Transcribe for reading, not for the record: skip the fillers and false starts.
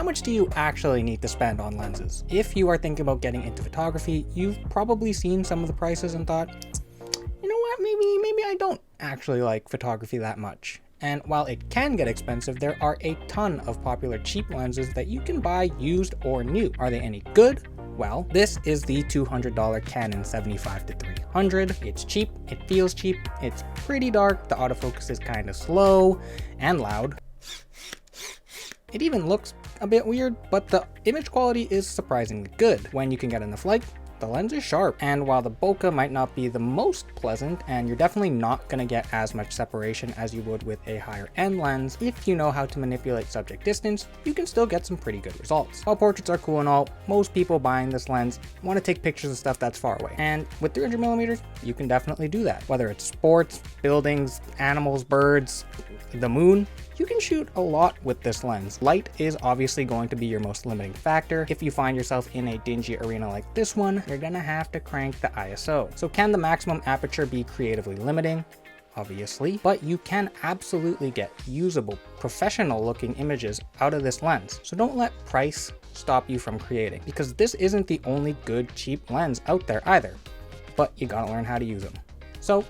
much do you actually need to spend on lenses? If you are thinking about getting into photography, you've probably seen some of the prices and thought, you know what, maybe I don't actually like photography that much. And while it can get expensive, there are a ton of popular cheap lenses that you can buy used or new. Are they any good? Well, this is the $200 Canon 75-300. It's cheap, it feels cheap, it's pretty dark, the autofocus is kind of slow and loud. It even looks a bit weird, but the image quality is surprisingly good. When you can get in the flight, the lens is sharp, and while the bokeh might not be the most pleasant, and you're definitely not going to get as much separation as you would with a higher end lens, if you know how to manipulate subject distance, you can still get some pretty good results. While portraits are cool and all, most people buying this lens want to take pictures of stuff that's far away, and with 300mm, you can definitely do that. Whether it's sports, buildings, animals, birds, the moon, you can shoot a lot with this lens. Light is obviously going to be your most limiting factor. If you find yourself in a dingy arena like this one, you're gonna have to crank the ISO. So can the maximum aperture be creatively limiting? Obviously, but you can absolutely get usable, professional looking images out of this lens. So don't let price stop you from creating, because this isn't the only good cheap lens out there either, but you gotta learn how to use them. So